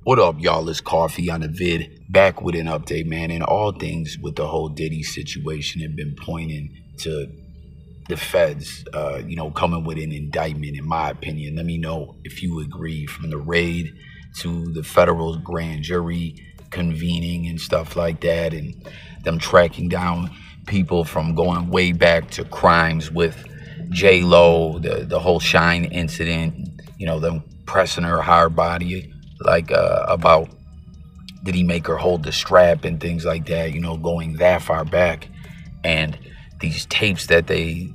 What up, y'all? It's Coffee on the vid, back with an update, man. And all things with the whole Diddy situation have been pointing to the feds, coming with an indictment, in my opinion. Let me know if you agree, from the raid to the federal grand jury convening and stuff like that, and them tracking down people from going way back to crimes with J-Lo, the whole Shine incident, them pressing her hard body, about did he make her hold the strap and things like that, going that far back. And these tapes that they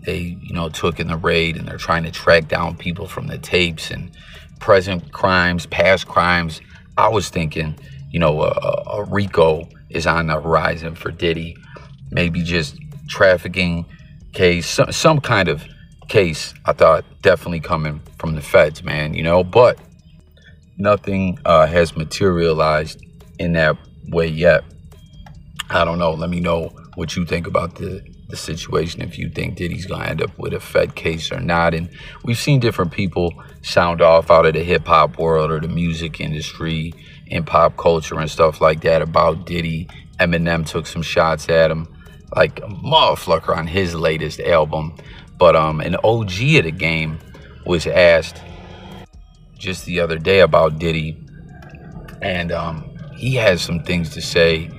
took in the raid, and they're trying to track down people from the tapes, and present crimes, past crimes. I was thinking, a RICO is on the horizon for Diddy. Maybe just trafficking case, some kind of case, I thought, definitely coming from the feds, man, but nothing has materialized in that way yet. I don't know. Let me know what you think about the situation, if you think Diddy's gonna end up with a Fed case or not. And we've seen different people sound off out of the hip-hop world or the music industry and pop culture and stuff like that about Diddy. Eminem took some shots at him like a motherfucker on his latest album. But an OG of the game was asked just the other day about Diddy, and he has some things to say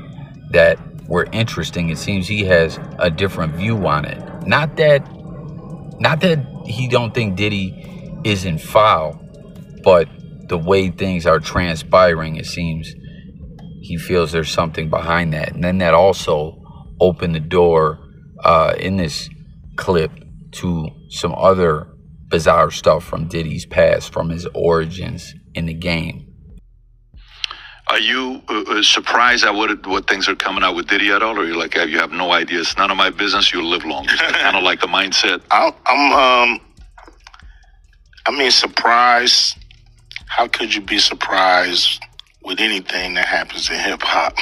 that were interesting. It seems he has a different view on it. Not that he don't think Diddy isn't foul, but the way things are transpiring, it seems he feels there's something behind that. And then that also opened the door in this clip to some other bizarre stuff from Diddy's past, from his origins in the game. Are you surprised at what things are coming out with Diddy at all, or you like you have no idea? It's none of my business. You'll live long. Is that kind of like the mindset? Surprised. How could you be surprised with anything that happens in hip hop?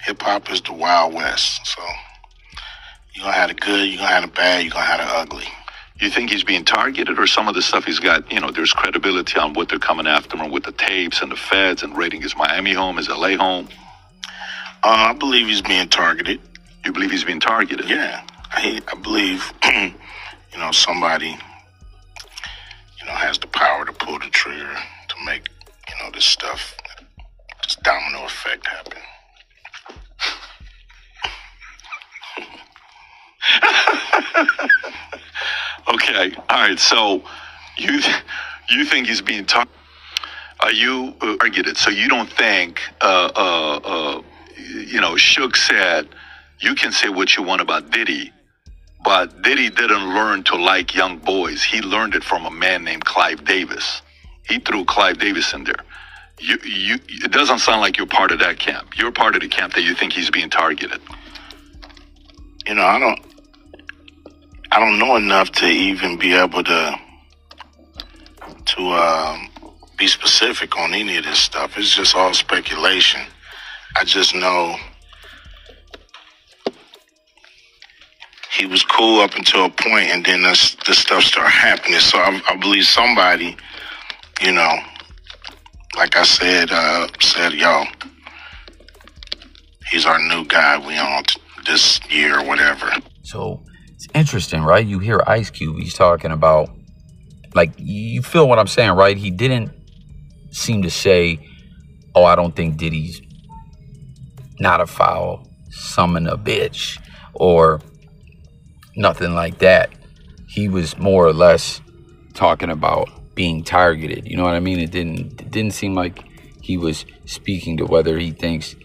Hip hop is the Wild West. So you're gonna have the good, you're gonna have the bad, you're gonna have the ugly. You think he's being targeted, or some of the stuff he's got, there's credibility on what they're coming after him with the tapes and the feds and raiding his Miami home, his LA home? I believe he's being targeted. You believe he's being targeted? Yeah. I believe, somebody, has the power to pull the trigger to make, this stuff, this domino effect happen. Okay, all right. So you think he's being targeted? Are you targeted? So you don't think Suge said you can say what you want about Diddy, but Diddy didn't learn to like young boys. He learned it from a man named Clive Davis. He threw Clive Davis in there. It doesn't sound like you're part of that camp. You're part of the camp that you think he's being targeted. I don't know enough to even be able to be specific on any of this stuff. It's just all speculation. I just know he was cool up until a point, and then this stuff started happening. So I believe somebody, like I said, yo, he's our new guy. We on this year or whatever. So it's interesting, right? You hear Ice Cube, he's talking about, you feel what I'm saying, right? He didn't seem to say, oh, I don't think Diddy's not a foul, summon a bitch, or nothing like that. He was more or less talking about being targeted. You know what I mean? It didn't seem like he was speaking to whether he thinks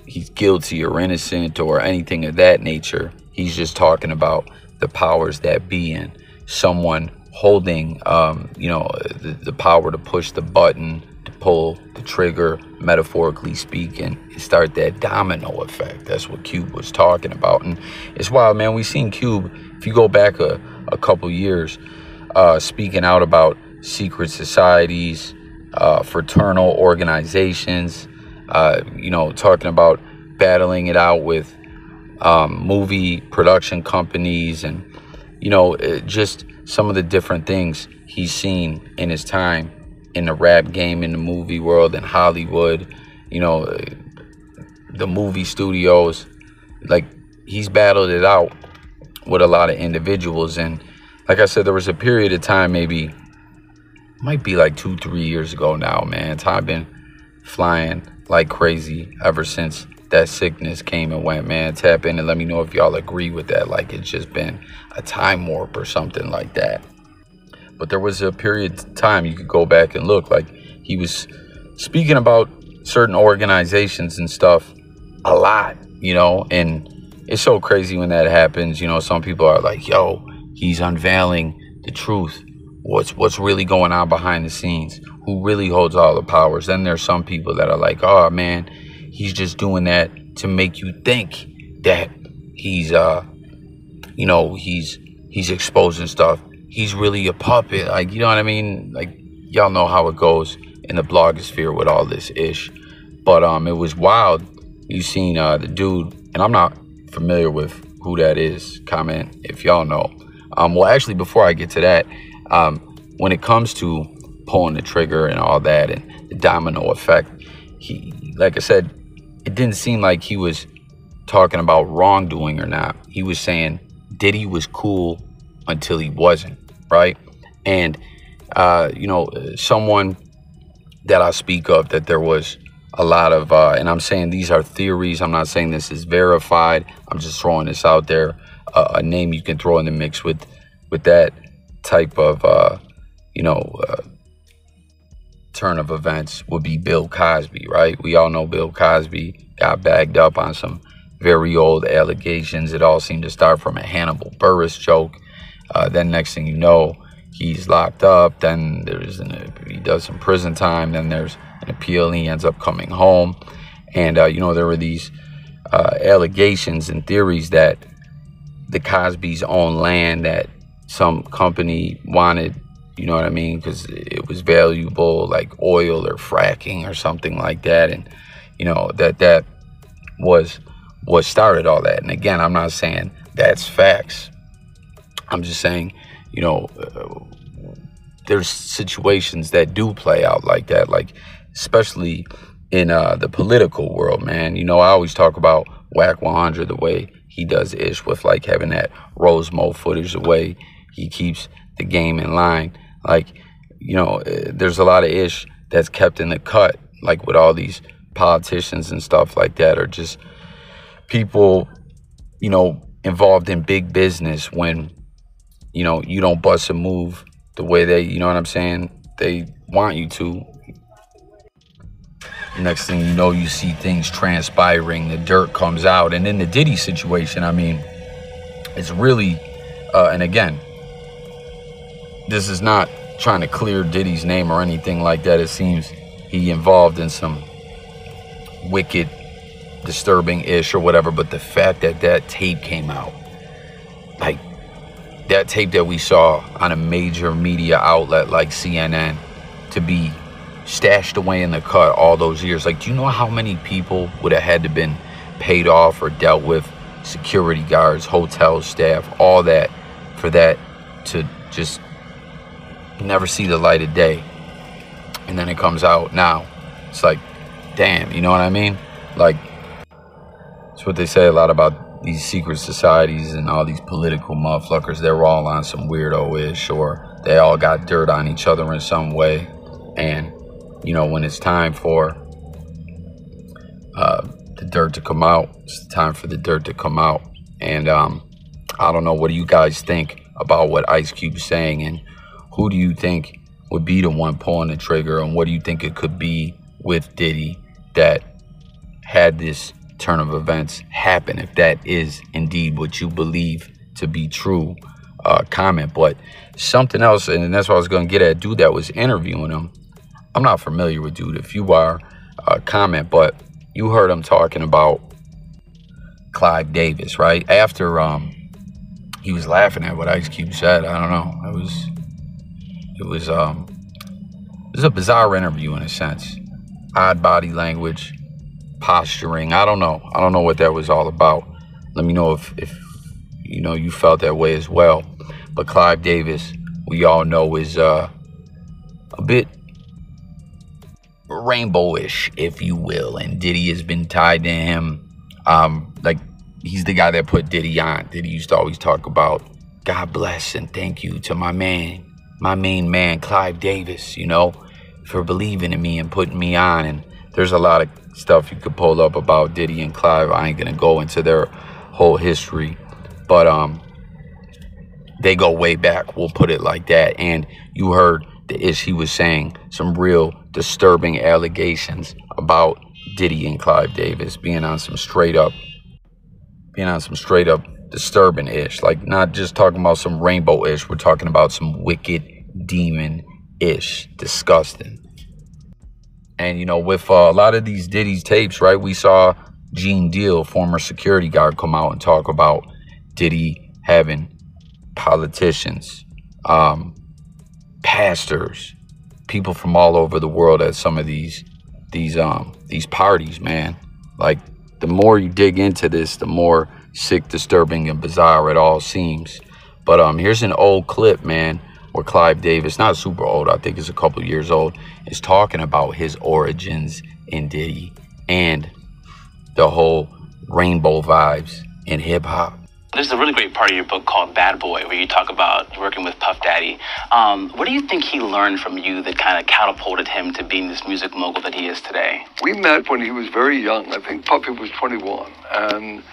he's guilty or innocent or anything of that nature. He's just talking about the powers that be, and someone holding, the power to push the button, to pull the trigger, metaphorically speaking, and start that domino effect. That's what Cube was talking about. And it's wild, man. We've seen Cube, if you go back a couple years, speaking out about secret societies, fraternal organizations, talking about battling it out with movie production companies, and just some of the different things he's seen in his time in the rap game, in the movie world, in Hollywood, you know, the movie studios. Like, he's battled it out with a lot of individuals. And like I said, there was a period of time, maybe might be like 2-3 years ago now, man. Time been flying like crazy ever since that sickness came and went, man. Tap in and let me know if y'all agree with that. Like, it's just been a time warp or something like that. But there was a period of time you could go back and look, like, he was speaking about certain organizations and stuff a lot, you know. And it's so crazy when that happens. You know, some people are like, yo, he's unveiling the truth. What's really going on behind the scenes? Who really holds all the powers? Then there's some people that are like, oh man, he's just doing that to make you think that he's you know, he's exposing stuff. He's really a puppet. Like, you know what I mean? Like, y'all know how it goes in the blogosphere with all this ish. But it was wild. You seen the dude, and I'm not familiar with who that is. Comment if y'all know. Well, actually, before I get to that, when it comes to pulling the trigger and all that and the domino effect, he, like I said, it didn't seem like he was talking about wrongdoing or not. He was saying Diddy was cool until he wasn't, right? And you know, someone that I speak of, that there was a lot of, and I'm saying these are theories. I'm not saying this is verified. I'm just throwing this out there. A name you can throw in the mix with that type of, you know, turn of events would be Bill Cosby, right? We all know Bill Cosby got bagged up on some very old allegations. It all seemed to start from a Hannibal Buress joke. Then next thing you know, he's locked up. Then he does some prison time. Then there's an appeal. And he ends up coming home. And, you know, there were these allegations and theories that the Cosby's own land that some company wanted, you know what I mean, because it was valuable, like oil or fracking or something like that. And, you know, that was what started all that. And again, I'm not saying that's facts. I'm just saying, you know, there's situations that do play out like that, like especially in the political world, man. You know, I always talk about Whack 100, the way he does ish with like having that Rosemo footage, the way he keeps the game in line. Like, you know, there's a lot of ish that's kept in the cut, like with all these politicians and stuff like that, or just people, you know, involved in big business when, you know, you don't bust a move the way they, you know what I'm saying, they want you to. Next thing you know, you see things transpiring, the dirt comes out. And in the Diddy situation, I mean, it's really, and again, this is not trying to clear Diddy's name or anything like that. It seems he involved in some wicked, disturbing ish or whatever. But the fact that that tape came out, like that tape that we saw on a major media outlet like CNN, to be stashed away in the cut all those years. Like, do you know how many people would have had to been paid off or dealt with, security guards, hotel staff, all that, for that to just never see the light of day? And then it comes out now. It's like, damn, you know what I mean? Like, it's what they say a lot about these secret societies and all these political motherfuckers. They're all on some weirdo-ish, or they all got dirt on each other in some way. And, you know, when it's time for the dirt to come out, it's time for the dirt to come out. And I don't know, what do you guys think about what Ice Cube's saying? And who do you think would be the one pulling the trigger? And what do you think it could be with Diddy that had this turn of events happen, if that is indeed what you believe to be true? Comment. But something else, and that's what I was going to get at, dude that was interviewing him, I'm not familiar with dude. If you are, comment. But you heard him talking about Clive Davis, right? After he was laughing at what Ice Cube said. I don't know. It was a bizarre interview in a sense. Odd body language, posturing. I don't know what that was all about. Let me know if you know you felt that way as well. But Clive Davis, we all know, is a bit rainbowish, if you will, and Diddy has been tied to him. Like, he's the guy that put Diddy on. Diddy used to always talk about God bless and thank you to my main man, Clive Davis, for believing in me and putting me on. And there's a lot of stuff you could pull up about Diddy and Clive. I ain't gonna go into their whole history, but they go way back, we'll put it like that. And you heard the ish he was saying, some real disturbing allegations about Diddy and Clive Davis being on some straight up disturbing ish. Like, not just talking about some rainbow ish, we're talking about some wicked demon ish, disgusting. And with a lot of these Diddy's tapes, right, we saw Gene Deal, former security guard, come out and talk about Diddy having politicians, pastors, people from all over the world at some of these parties, man. Like, the more you dig into this, the more sick, disturbing, and bizarre it all seems. But here's an old clip, man, where Clive Davis, not super old, I think it's a couple years old, is talking about his origins in Diddy and the whole rainbow vibes in hip hop. There's a really great part of your book called Bad Boy, where you talk about working with Puff Daddy. What do you think he learned from you that kind of catapulted him to being this music mogul that he is today? We met when he was very young. I think Puffy was 21. And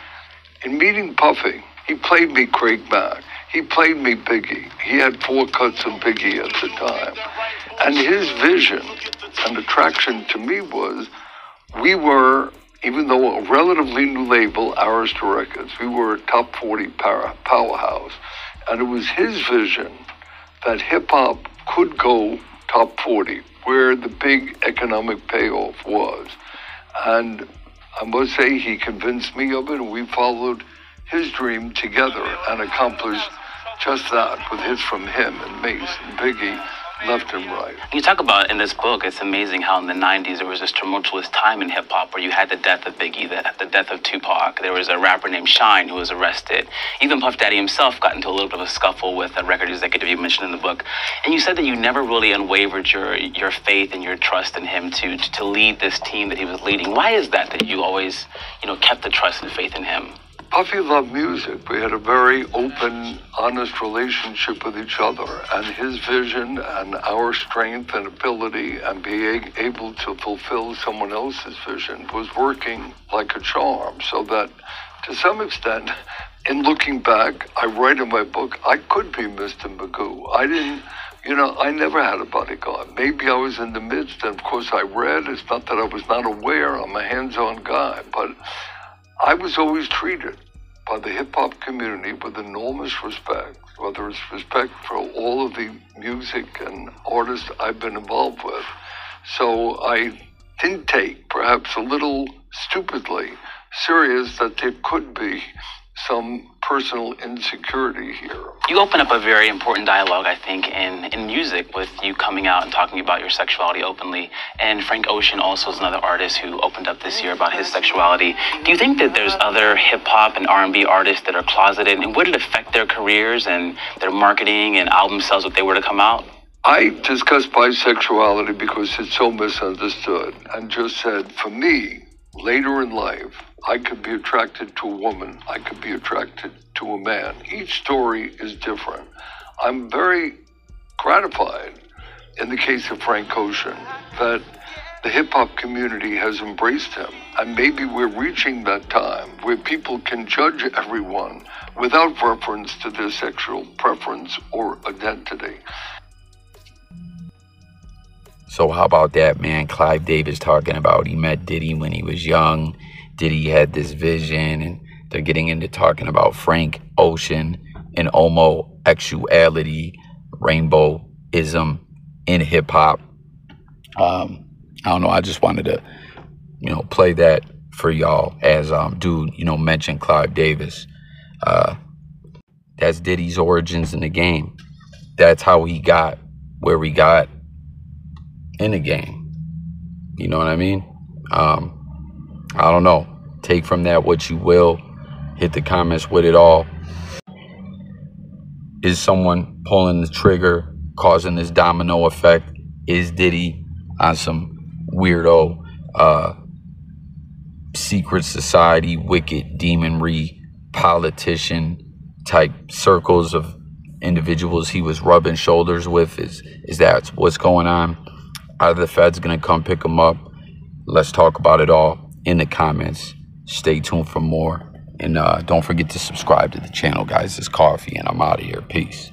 in meeting Puffy, he played me Craig Mack. He played me Biggie. He had 4 cuts of Biggie at the time. And his vision and attraction to me was, we were, even though a relatively new label, Arista Records, we were a top 40 powerhouse. And it was his vision that hip-hop could go top 40, where the big economic payoff was. And I must say, he convinced me of it, and we followed his dream together and accomplished just that with hits from him and Mace and Biggie, left and right. You talk about in this book, it's amazing how in the 90s there was this tumultuous time in hip-hop where you had the death of Biggie, the death of Tupac. There was a rapper named Shine who was arrested. Even Puff Daddy himself got into a little bit of a scuffle with a record executive you mentioned in the book. And you said that you never really unwavered your faith and your trust in him to lead this team that he was leading. Why is that you always, kept the trust and faith in him? Puffy loved music. We had a very open, honest relationship with each other, and his vision and our strength and ability and being able to fulfill someone else's vision was working like a charm. So that, to some extent, in looking back, I write in my book, I could be Mr. Magoo. I didn't, I never had a bodyguard. Maybe I was in the midst, and of course I read. It's not that I was not aware. I'm a hands-on guy, but I was always treated by the hip-hop community with enormous respect, whether it's respect for all of the music and artists I've been involved with. So I didn't take, perhaps a little stupidly, serious that there could be some personal insecurity here. You open up a very important dialogue, I think, in music with you coming out and talking about your sexuality openly. And Frank Ocean also is another artist who opened up this year about his sexuality. Do you think that there's other hip-hop and R&B artists that are closeted, and would it affect their careers and their marketing and album sales if they were to come out? I discussed bisexuality because it's so misunderstood, and just said, for me, later in life, I could be attracted to a woman. I could be attracted to a man. Each story is different. I'm very gratified, in the case of Frank Ocean, that the hip-hop community has embraced him. And maybe we're reaching that time where people can judge everyone without reference to their sexual preference or identity. So how about that, man? Clive Davis talking about he met Diddy when he was young. Diddy had this vision, and they're getting into talking about Frank Ocean and homosexuality, rainbowism in hip-hop. I don't know, I just wanted to, play that for y'all as dude, mentioned Clive Davis. That's Diddy's origins in the game. That's how he got where we got in the game. You know what I mean? I don't know. Take from that what you will. Hit the comments with it all. Is someone pulling the trigger, causing this domino effect? Is Diddy on some weirdo, secret society, wicked demonry, politician type circles of individuals he was rubbing shoulders with? Is that what's going on? Are the feds gonna come pick him up? Let's talk about it all in the comments. Stay tuned for more. And don't forget to subscribe to the channel, guys. It's Coffee, and I'm out of here. Peace.